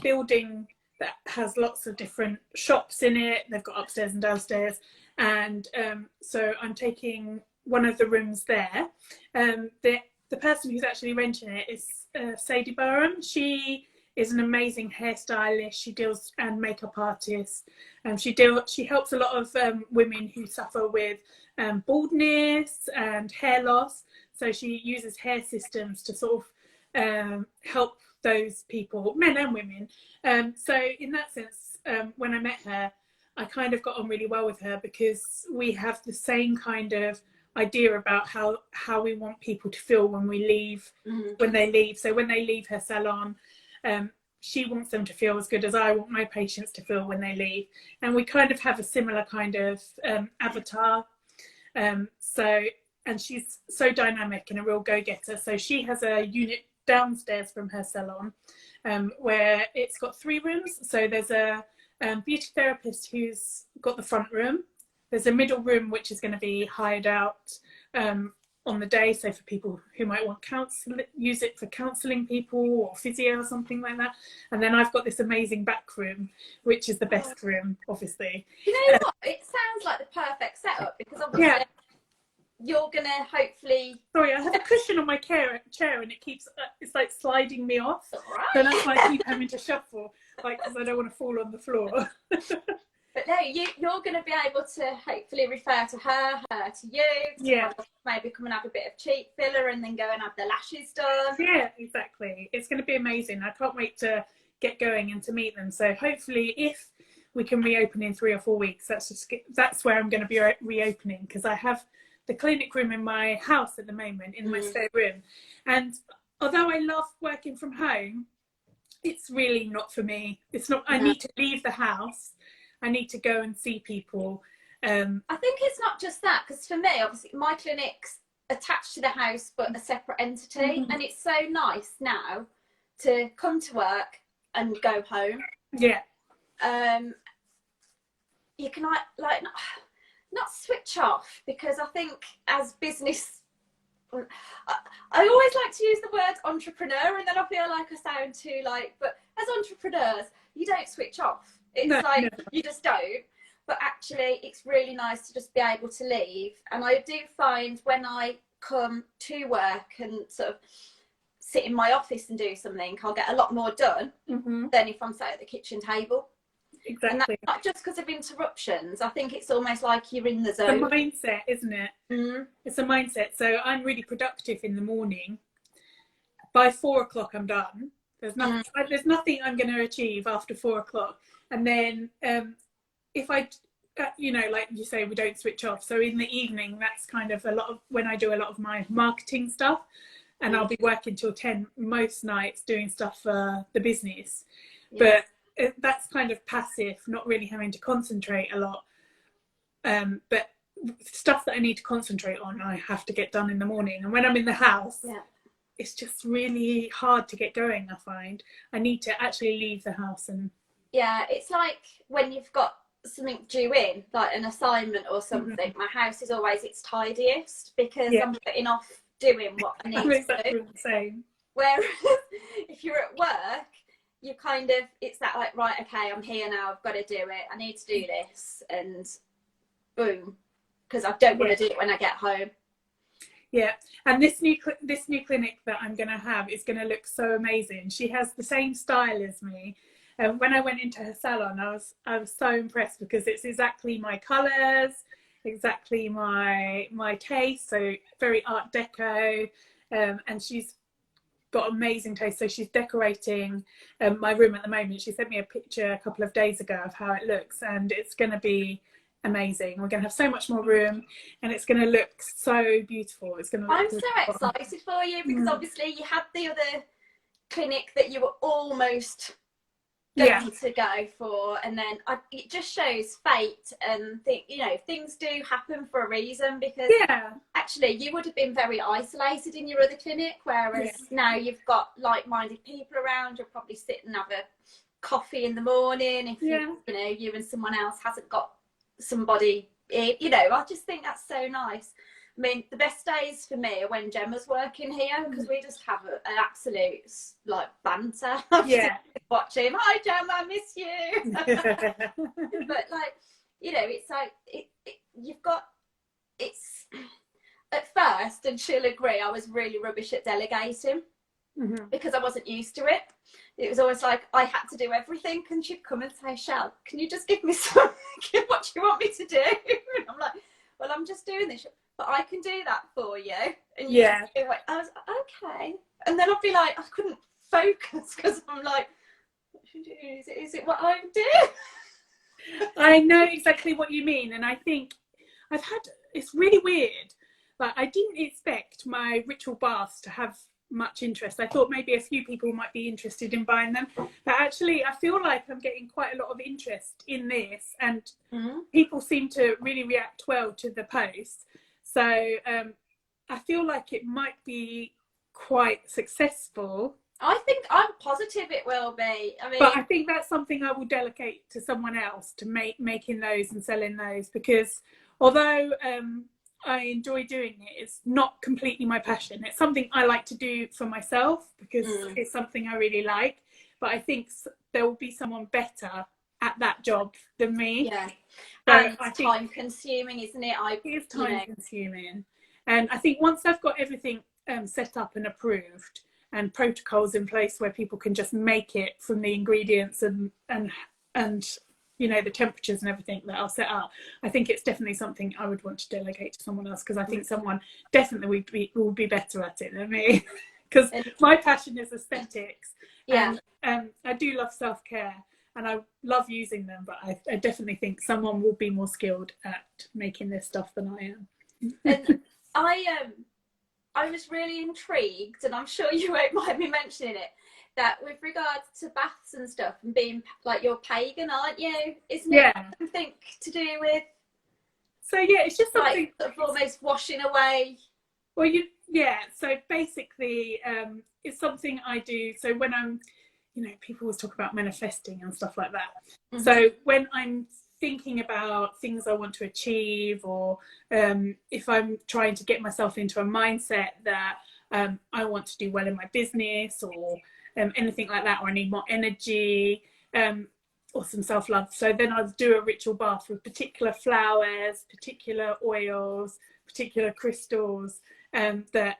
building that has lots of different shops in it. They've got upstairs and downstairs. And so I'm taking one of the rooms there. The person who's actually renting it is Sadie Burham. She is an amazing hairstylist. She deals and makeup artist. She helps a lot of women who suffer with baldness and hair loss. So she uses hair systems to sort of help those people, men and women. So in that sense, when I met her, I kind of got on really well with her because we have the same kind of idea about how we want people to feel when we leave, when they leave. So when they leave her salon, she wants them to feel as good as I want my patients to feel when they leave. And we kind of have a similar kind of avatar. And she's so dynamic and a real go-getter. So she has a unit downstairs from her salon where it's got 3 rooms. So there's a beauty therapist who's got the front room. There's a middle room which is going to be hired out on the day, so for people who might want use it for counselling people or physio or something like that. And then I've got this amazing back room, which is the best room, obviously. You know what? It sounds like the perfect setup because obviously you're gonna hopefully. Sorry, I have a cushion on my chair and it keeps it's like sliding me off. Right. So that's why I keep having to shuffle, like because I don't want to fall on the floor. But no, you're going to be able to hopefully refer to her to you. To maybe come and have a bit of cheek filler and then go and have the lashes done. Yeah, exactly. It's going to be amazing. I can't wait to get going and to meet them. So hopefully, if we can reopen in 3 or 4 weeks, that's where I'm going to be reopening, because I have the clinic room in my house at the moment, in my spare room. And although I love working from home, it's really not for me. It's not. I need to leave the house. I need to go and see people. I think it's not just that, because for me, obviously, my clinic's attached to the house but a separate entity, and it's so nice now to come to work and go home. Yeah. You can like not switch off, because I think as business, I always like to use the word entrepreneur, and then I feel like I sound too but as entrepreneurs, you don't switch off. It's you just don't. But actually, it's really nice to just be able to leave. And I do find when I come to work and sort of sit in my office and do something, I'll get a lot more done than if I'm sat at the kitchen table. Exactly. And that's not just because of interruptions. I think it's almost like you're in the zone. The mindset, isn't it? It's a mindset. So I'm really productive in the morning. By 4 o'clock, I'm done. There's nothing I'm going to achieve after 4 o'clock. And then if I, like you say, we don't switch off. So in the evening, that's kind of a lot of when I do a lot of my marketing stuff, and I'll be working till 10 most nights doing stuff for the business. But that's kind of passive, not really having to concentrate a lot. But stuff that I need to concentrate on, I have to get done in the morning. And when I'm in the house, it's just really hard to get going. I find I need to actually leave the house and. Yeah, it's like when you've got something due in, like an assignment or something. My house is always its tidiest because I'm putting off doing what I need to do. Exactly the same. Whereas if you're at work, you kind of, it's that like, right, okay, I'm here now, I've got to do it, I need to do this, and boom, because I don't want to do it when I get home. Yeah, and this new clinic that I'm going to have is going to look so amazing. She has the same style as me. When I went into her salon, I was so impressed because it's exactly my colours, exactly my taste. So very Art Deco, and she's got amazing taste. So she's decorating my room at the moment. She sent me a picture a couple of days ago of how it looks, and it's going to be amazing. We're going to have so much more room, and it's going to look so beautiful. It's going to. I'm so excited for you because obviously you had the other clinic that you were almost Yeah. to go for, and then it just shows fate, and things do happen for a reason, because Yeah. actually you would have been very isolated in your other clinic, whereas now you've got like-minded people around. You'll probably sit and have a coffee in the morning if you and someone else hasn't got somebody I just think that's so nice. I mean, the best days for me are when Gemma's working here, because we just have an absolute like banter. Yeah. Watching, hi Gemma, I miss you. But like, it's like you've got, it's at first, and she'll agree, I was really rubbish at delegating, because I wasn't used to it. It was always like I had to do everything, and she'd come and say, Shell, can you just give me some, what do you want me to do? And I'm like, well, I'm just doing this, but I can do that for you. And I was like, okay. And then I'd be like, I couldn't focus, because I'm like, is it what I do? I know exactly what you mean. And I think it's really weird. Like, I didn't expect my ritual baths to have much interest. I thought maybe a few people might be interested in buying them, but actually I feel like I'm getting quite a lot of interest in this, and people seem to really react well to the posts. So I feel like it might be quite successful. I think, I'm positive it will be. I mean, but I think that's something I will delegate to someone else, to making those and selling those, because although I enjoy doing it, it's not completely my passion. It's something I like to do for myself, because it's something I really like, but I think there will be someone better at that job than me. Yeah. So and it's time consuming, isn't it? It is time consuming. And I think once I've got everything set up and approved, and protocols in place where people can just make it from the ingredients and the temperatures and everything that I'll set up, I think it's definitely something I would want to delegate to someone else, because I think someone definitely will be better at it than me, because my passion is aesthetics. And I do love self-care, and I love using them, but I definitely think someone will be more skilled at making this stuff than I am. And I was really intrigued, and I'm sure you won't mind me mentioning it, that with regards to baths and stuff, and being like, you're pagan, aren't you? Isn't it something to do with? So it's just something like sort of almost washing away. Well, so basically, it's something I do. So when I'm, people always talk about manifesting and stuff like that. So when I'm thinking about things I want to achieve, or if I'm trying to get myself into a mindset that I want to do well in my business, or anything like that, or I need more energy, or some self-love, so then I'll do a ritual bath with particular flowers, particular oils, particular crystals that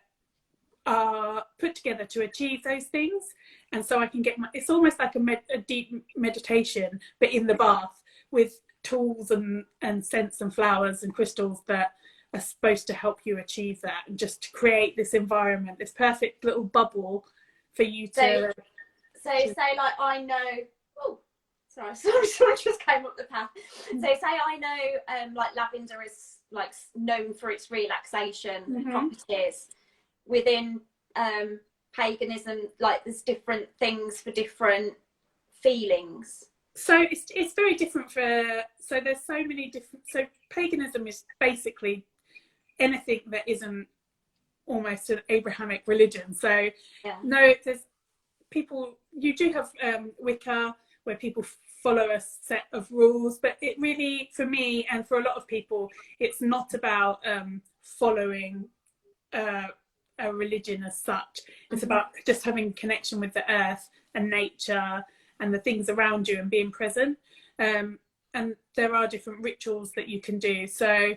are put together to achieve those things. And so I can get it's almost like a deep meditation, but in the bath, with tools and scents and flowers and crystals that are supposed to help you achieve that, and just to create this environment, this perfect little bubble for you to. So say like, I know. Oh, sorry, someone just came up the path. So say I know, like lavender is like known for its relaxation properties. Within paganism, like there's different things for different feelings. So it's very different so there's so many different, so paganism is basically anything that isn't almost an Abrahamic religion. So no, there's people, you do have Wicca, where people follow a set of rules, but it really, for me and for a lot of people, it's not about following a religion as such. It's about just having connection with the earth and nature and the things around you, and being present. And there are different rituals that you can do. So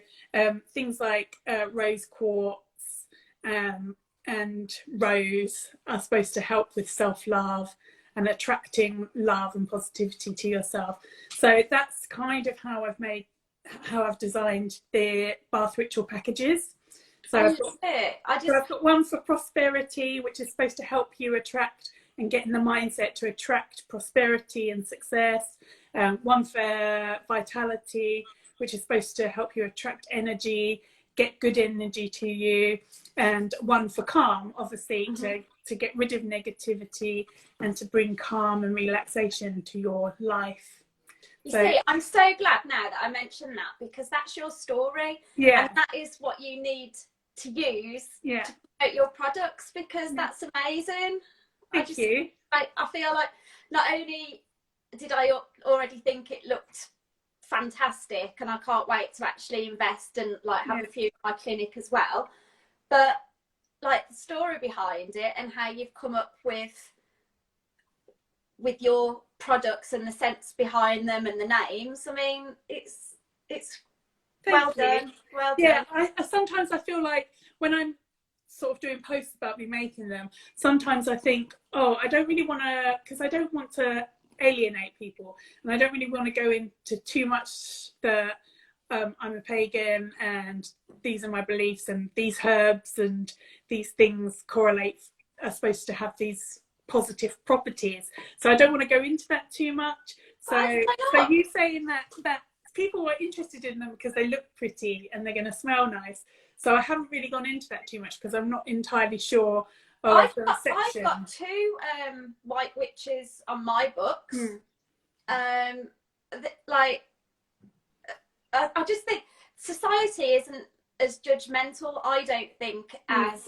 things like rose quartz and rose are supposed to help with self-love and attracting love and positivity to yourself. So that's kind of how I've designed the bath ritual packages. So I've got one for prosperity, which is supposed to help you attract and get in the mindset to attract prosperity and success. One for vitality, which is supposed to help you attract energy, get good energy to you. And one for calm, obviously, to to get rid of negativity and to bring calm and relaxation to your life. You see, I'm so glad now that I mentioned that, because that's your story. Yeah. And that is what you need to use Yeah. to promote your products, because that's amazing. Thank you. I feel like not only did I already think it looked fantastic, and I can't wait to actually invest and like have a few in my clinic as well, but like the story behind it and how you've come up with your products and the sense behind them and the names. I mean, it's well done. Yeah, sometimes I feel like when I'm sort of doing posts about me making them, sometimes I think, oh, I don't really want to, because I don't want to alienate people, and I don't really want to go into too much that I'm a pagan and these are my beliefs and these herbs and these things correlate, are supposed to have these positive properties. So I don't want to go into that too much. So you saying that people are interested in them because they look pretty and they're going to smell nice. So I haven't really gone into that too much because I'm not entirely sure of the reception. I've got 2 white witches on my books. Like, I just think society isn't as judgmental, I don't think, as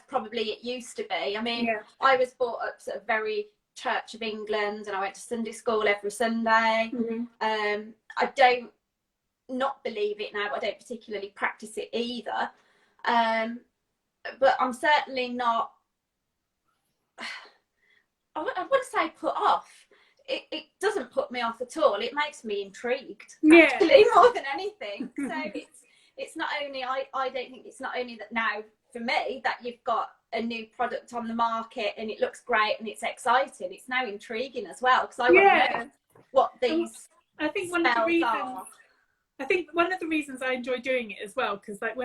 probably it used to be. I mean, I was brought up sort of very Church of England, and I went to Sunday school every Sunday. I don't not believe it now, but I don't particularly practice it either. But I'm certainly not, I want to say put off. It doesn't put me off at all. It makes me intrigued, actually, more than anything. So it's not only, I don't think it's not only that now for me that you've got a new product on the market and it looks great and it's exciting. It's now intriguing as well, because I want to know what these are. I think one of the reasons I enjoy doing it as well, because like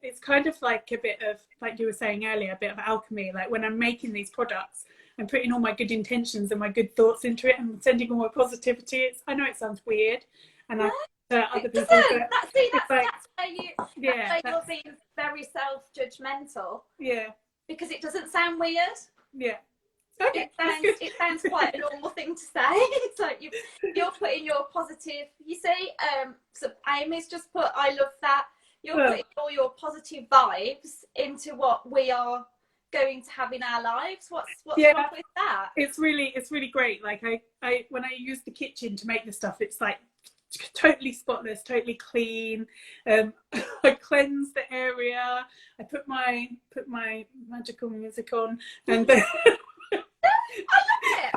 it's kind of like a bit of, like you were saying earlier, a bit of alchemy. Like when I'm making these products, I'm putting all my good intentions and my good thoughts into it and sending all my positivity. I know it sounds weird, and other people, that's where you're being very self-judgmental. Yeah, because it doesn't sound weird. Yeah. Okay. It sounds quite a normal thing to say. It's like you're putting your positive. You see, so Amy's just put, I love that. You're putting all your positive vibes into what we are going to have in our lives. What's wrong with that? It's really great. Like I when I use the kitchen to make the stuff, it's like totally spotless, totally clean. I cleanse the area. I put my magical music on, and I love it.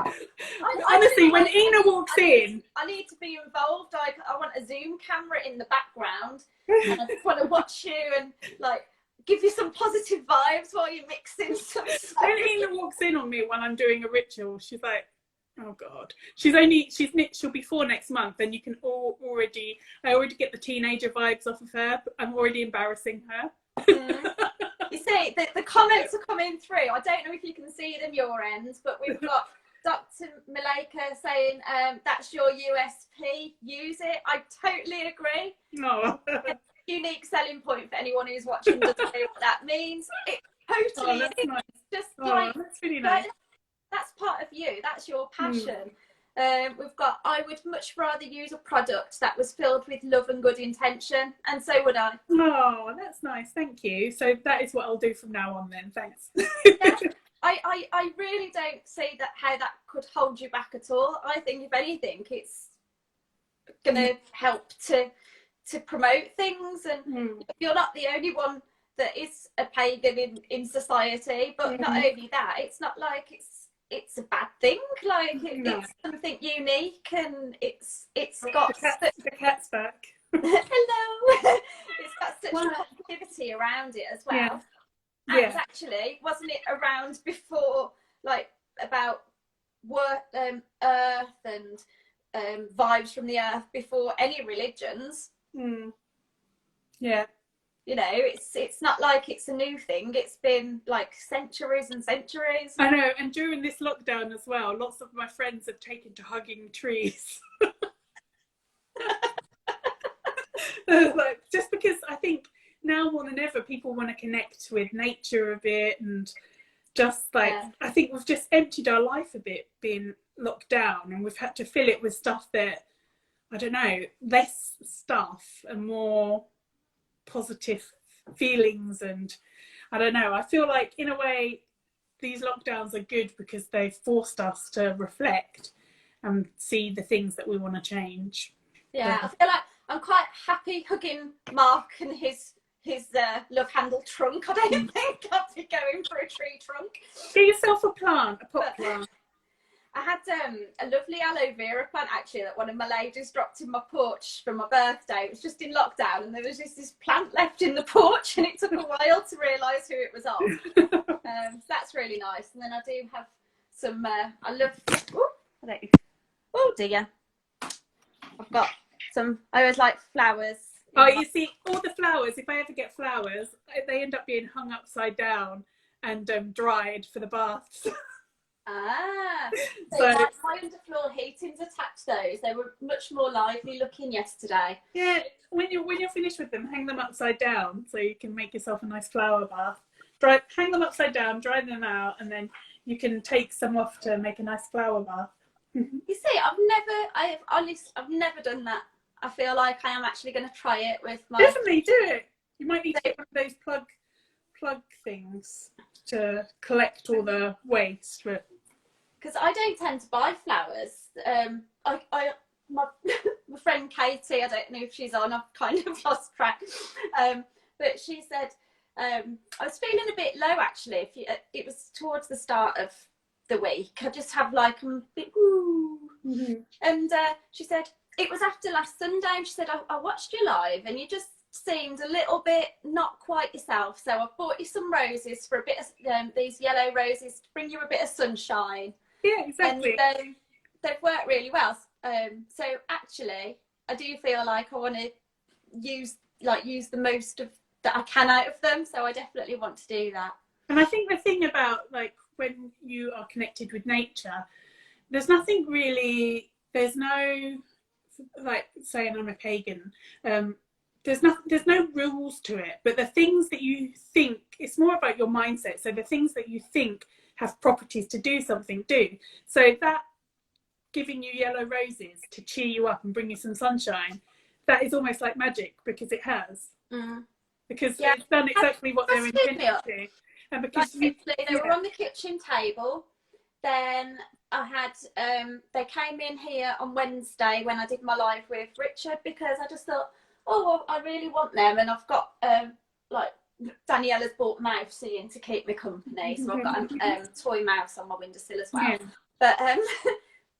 Honestly, when Ina walks in, I need to be involved. I want a Zoom camera in the background, and I just want to watch you and like give you some positive vibes while you're mixing some stuff. When Ina walks in on me when I'm doing a ritual, she's like, oh God. She'll be 4 next month, and you can I already get the teenager vibes off of her. But I'm already embarrassing her. You see, the comments are coming through. I don't know if you can see them your end, but we've got Dr. Malika saying, that's your USP, use it. I totally agree. No. Unique selling point for anyone who's watching doesn't know what that means. It totally is. Nice. Just that's really nice. That's part of you. That's your passion. We've got, I would much rather use a product that was filled with love and good intention, and so would I. Oh, that's nice. Thank you. So that is what I'll do from now on then. Thanks. I really don't see how that could hold you back at all. I think if anything, it's going to help to promote things, and you're not the only one that is a pagan in society. But not only that, it's not like it's a bad thing. Like it's something unique, and it's got the cat's back. Hello. It's got such positivity around it as well. And actually, wasn't it around before, like about earth and vibes from the earth before any religions? Yeah. You know, it's not like it's a new thing. It's been like centuries and centuries. I know, and during this lockdown as well, lots of my friends have taken to hugging trees. Like, just because I think now more than ever people want to connect with nature a bit and just like, Yeah. I think we've just emptied our life a bit being locked down, and we've had to fill it with stuff that, I don't know, less stuff and more positive feelings. And I don't know, I feel like in a way these lockdowns are good because they've forced us to reflect and see the things that we want to change. Yeah, I feel like I'm quite happy hugging Mark and his love handle trunk. I don't think I'd be going for a tree trunk. Get yourself a plant, a pot plant. I had a lovely aloe vera plant actually that one of my ladies dropped in my porch for my birthday. It was just in lockdown, and there was just this plant left in the porch, and it took a while to realise who it was of. So that's really nice. And then I do have some. I love. Oh dear. I've got some. I always like flowers. Oh, you see, all the flowers. If I ever get flowers, they end up being hung upside down and dried for the baths. Ah, so my underfloor heating's attached those. They were much more lively looking yesterday. Yeah, when you're finished with them, hang them upside down so you can make yourself a nice flower bath. Hang them upside down, dry them out, and then you can take some off to make a nice flower bath. You see, I've never done that. I feel like I am actually going to try it with my. Definitely do it. You might need to get one of those plug things to collect all the waste, but. Because I don't tend to buy flowers. My friend Katie, I don't know if she's on, I've kind of lost track. But she said, I was feeling a bit low actually. It was towards the start of the week. I just have like a bit, and she said, it was after last Sunday, and she said, I watched you live and you just seemed a little bit not quite yourself. So I bought you some roses for a bit of, these yellow roses to bring you a bit of sunshine. Yeah, exactly. And they've worked really well. So actually, I do feel like I want to use the most of that I can out of them. So I definitely want to do that. And I think the thing about like when you are connected with nature, there's nothing really. There's no like saying I'm a pagan. There's no rules to it. But the things that you think, it's more about your mindset. So the things that you think have properties to do something, do. So that giving you yellow roses to cheer you up and bring you some sunshine, that is almost like magic because it has. Because it's done exactly what they're intended to. And because they were on the kitchen table. Then I had they came in here on Wednesday when I did my live with Richard, because I just thought, oh well, I really want them, and I've got like Daniela's bought Mousy in to keep me company, so I've got a toy mouse on my windowsill as well. Yeah.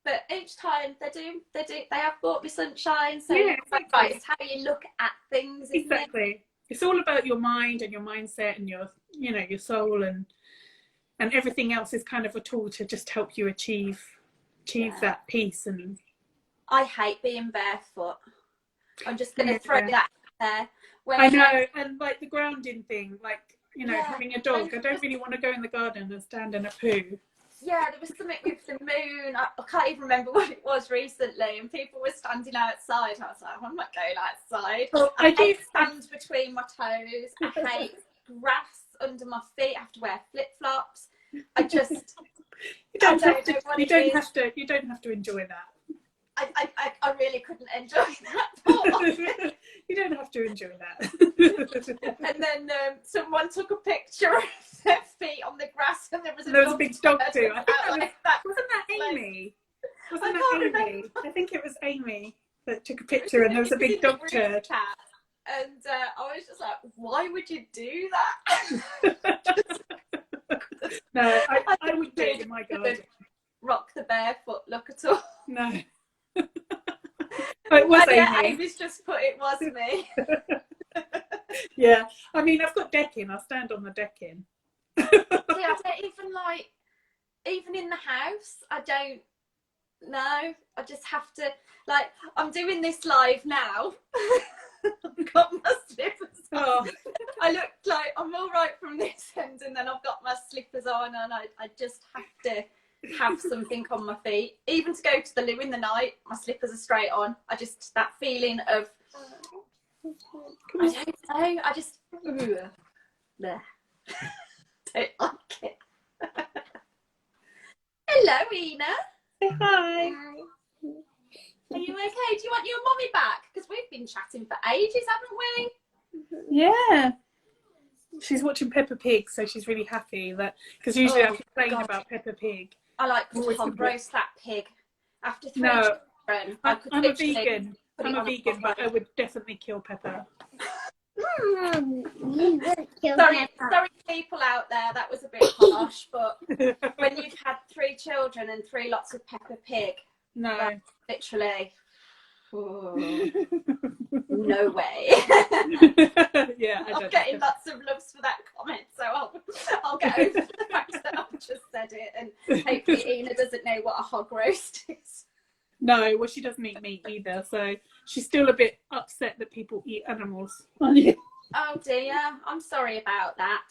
But each time they have bought me sunshine. So exactly. It's how you look at things. Exactly. It's all about your mind and your mindset and your soul, and everything else is kind of a tool to just help you achieve that peace. And I hate being barefoot. I'm just going to throw that there. I know, and like the grounding thing, like, having a dog. I don't really want to go in the garden and stand in a poo. Yeah, there was something with the moon. I can't even remember what it was recently, and people were standing outside. I was like, I'm not going outside. Well, I hate sand between my toes. I hate grass under my feet. I have to wear flip flops. I just you don't have to enjoy that. I really couldn't enjoy that. You don't have to enjoy that. And then someone took a picture of their feet on the grass, and there was a big dog too. I think wasn't that Amy? I think it was Amy that took a picture, and there was a big dog turd. And I was just like, why would you do that? No, I would do it in my garden. Rock the barefoot look at all. No. It was Amy. Amy's just put it was me. Yeah, I mean, I've got decking. I'll stand on the decking. See, I don't even even in the house, I don't know. I just have to, I'm doing this live now. I've got my slippers on. Oh. I look like I'm all right from this end, and then I've got my slippers on, and I just have to have something on my feet. Even to go to the loo in the night, my slippers are straight on. That feeling of, I don't know, I just don't like it. Hello, Ina. Say hi. Are you okay? Do you want your mummy back? Because we've been chatting for ages, haven't we? Yeah. She's watching Peppa Pig, so she's really happy that, because usually I complain about Peppa Pig. I like to Always hog complain. roast that pig. After 3 No, children, I could I'm a literally vegan. put I'm it a on vegan, hog but I roast. would definitely kill Peppa. Sorry, people out there, that was a bit harsh, but when you've had 3 children and 3 lots of Peppa Pig, No. literally, no way. Yeah, I I'm don't getting know. lots of loves for that comment, so I'll get over the fact that I've just said it, and hopefully Ina doesn't know what a hog roast is. No, well, she doesn't eat meat either, so she's still a bit upset that people eat animals. Oh dear, I'm sorry about that.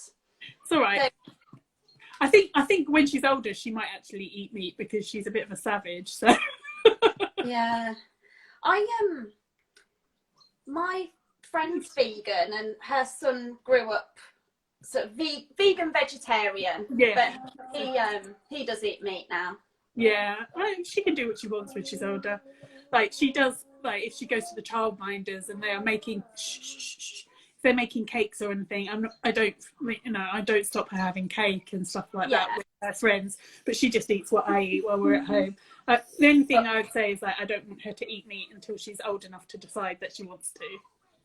It's all right. I think when she's older, she might actually eat meat because she's a bit of a savage. So Yeah, my friend's vegan, and her son grew up sort of vegan vegetarian. Yeah. But he does eat meat now. Yeah, she can do what she wants when she's older. Like she does, like if she goes to the childminders and they are making, if they're making cakes or anything, I don't stop her having cake and stuff like that with her friends. But she just eats what I eat while we're at home. The only thing I would say is that I don't want her to eat meat until she's old enough to decide that she wants to.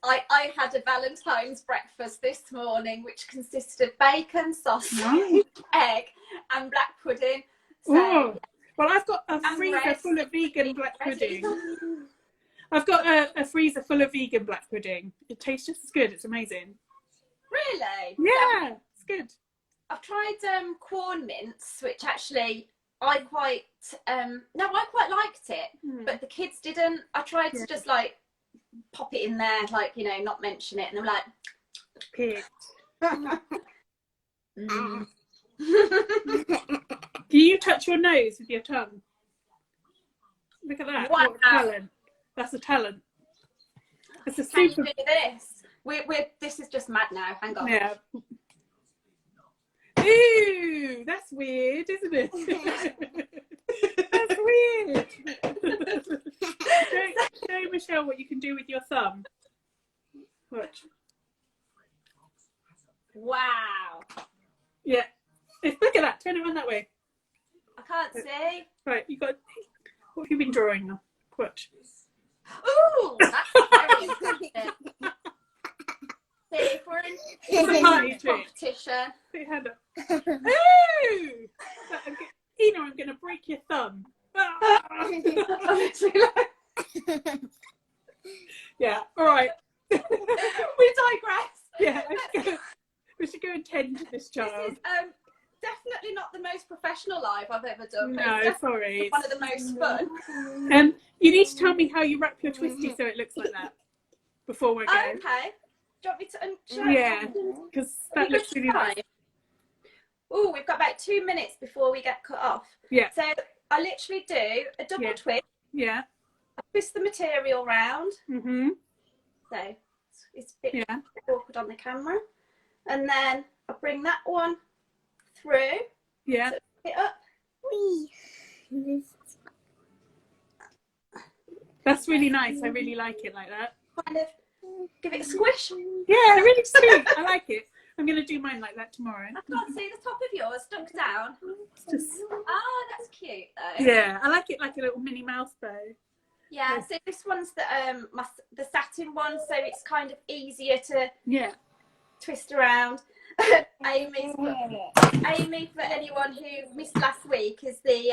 I had a Valentine's breakfast this morning, which consisted of bacon, sausage, egg, and black pudding. So, well, I've got a freezer full of vegan black pudding. I've got a freezer full of vegan black pudding. It tastes just as good. It's amazing. Really? Yeah, it's good. I've tried corn mince, which actually I quite liked it, but the kids didn't. I tried to just like pop it in there, like, you know, not mention it, and I'm like, pig. Do you touch your nose with your tongue? Look at that. Wow. What a talent. That's a talent. It's a Can super. you do this? This is just mad now. Hang on. Yeah. Ooh, that's weird, isn't it? That's weird. Show Michelle what you can do with your thumb. Watch. Wow. Yeah. Look at that. Turn it around that way. I can't see. Right, you got. What have you been drawing now? Watch. Ooh, that's very impressive. See, if we're in competition. Put your hand up. Ooh! Ina, I'm going to break your thumb. Yeah, all right. We digress. Yeah, we should go and tend to this child. This is definitely not the most professional live I've ever done. No, sorry. One of the most fun. You need to tell me how you wrap your twisty so it looks like that before we go. Okay. Do you want me to show Yeah, because that looks really nice. Oh, we've got about 2 minutes before we get cut off. Yeah. So I literally do a double twist. Yeah. I twist the material round. Mhm. So it's a bit awkward on the camera. And then I bring that one through. Yeah. So it up. That's really nice. I really like it like that. Kind of give it a squish. Yeah, really sweet. I like it. I'm going to do mine like that tomorrow. I can't see the top of yours stuck down. Just... Oh, that's cute though. Yeah, I like it like a little Minnie Mouse bow. Yeah, so this one's the satin one, so it's kind of easier to twist around. Amy, for anyone who missed last week, is the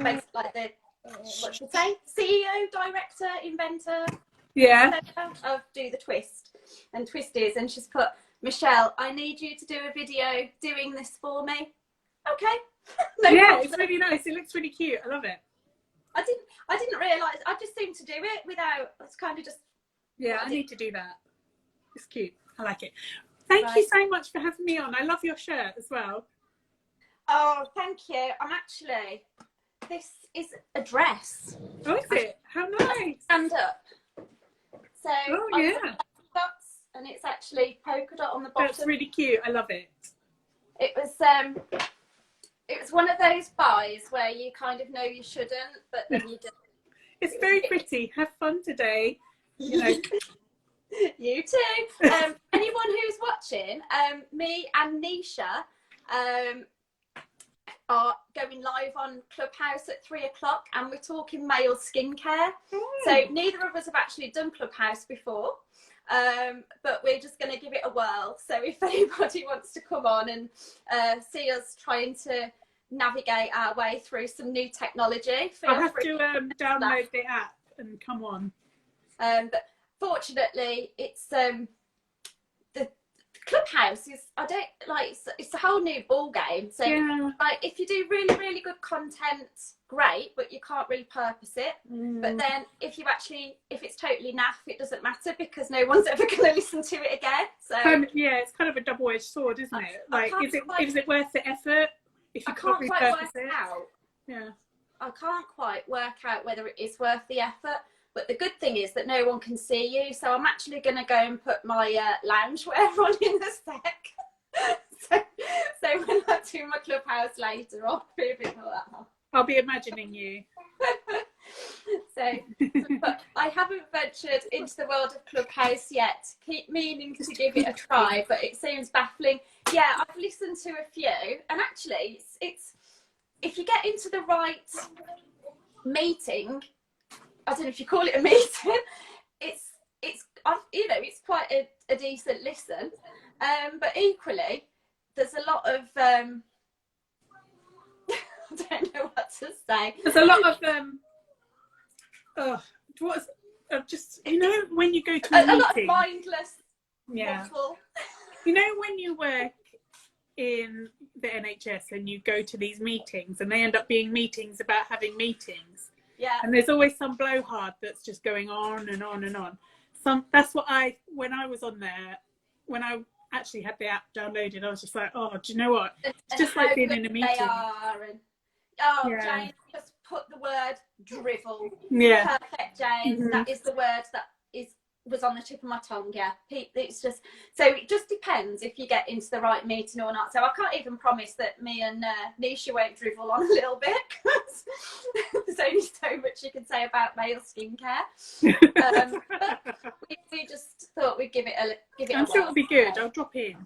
basically like the what should I say, CEO, director, inventor. Yeah. Of Do the Twist and Twisties, and she's put, Michelle, I need you to do a video doing this for me. Okay. No problem. It's really nice. It looks really cute. I love it. I didn't realise. I just seemed to do it without. It's kind of just. Yeah, I need to do that. It's cute. I like it. Thank you so much for having me on. I love your shirt as well. Oh, thank you. This is a dress. Oh, is it? How nice. Stand up. So. Oh, yeah. Dots, and it's actually polka dot on the bottom. That's really cute. I love it. It was It's one of those buys where you kind of know you shouldn't, but then you do. It's very pretty. Have fun today. You know. You too. Anyone who's watching, me and Nisha are going live on Clubhouse at 3 o'clock, and we're talking male skincare. So neither of us have actually done Clubhouse before, but we're just going to give it a whirl. So if anybody wants to come on and see us trying to navigate our way through some new technology, feel I'll have free to download the app and come on. But fortunately, it's the Clubhouse is, I don't like, it's a whole new ball game. So like, if you do really, really good content, great, but you can't really purpose it. But then if it's totally naff, it doesn't matter, because no one's ever going to listen to it again. So it's kind of a double-edged sword, isn't it? Like, is it worth the effort if you can't quite repurpose it? I can't quite work out whether it is worth the effort. But the good thing is that no one can see you, so I'm actually going to go and put my loungewear on in a sec. so when I do my Clubhouse later, I'll be a bit more that. I'll be imagining you. But I haven't ventured into the world of Clubhouse yet. Keep meaning to give it a try, but it seems baffling. Yeah, I've listened to a few, and actually, it's if you get into the right meeting. I don't know if you call it a meeting. It's it's quite a decent listen, but equally there's a lot of I don't know what to say. There's a lot of just, you know, when you go to a meeting, lot of mindless waffle. You know, when you work in the NHS and you go to these meetings and they end up being meetings about having meetings. Yeah. And there's always some blowhard that's just going on and on and on. That's what when I was on there, when I actually had the app downloaded, I was just like, oh, do you know what? It's just like being in a meeting. Jane, just put the word drivel. Yeah. Perfect, Jane. That is the word that was on the tip of my tongue. Yeah, it's just, so it just depends if you get into the right meeting or not. So I can't even promise that me and Nisha won't drivel on a little bit, because there's only so much you can say about male skincare. But we just thought we'd give it I'm sure it'll be good. I'll drop in.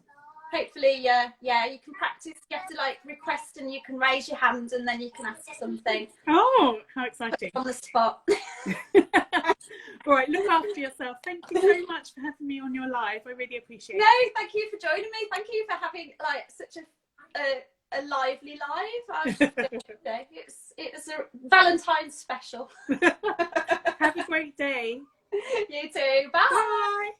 Hopefully, you can practice. You have to like request, and you can raise your hand, and then you can ask something. Oh, how exciting! On the spot. All right, look after yourself. Thank you so much for having me on your live. I really appreciate it. No, thank you for joining me. Thank you for having like such a lively live. It was a Valentine's special. Have a great day. You too. Bye. Bye.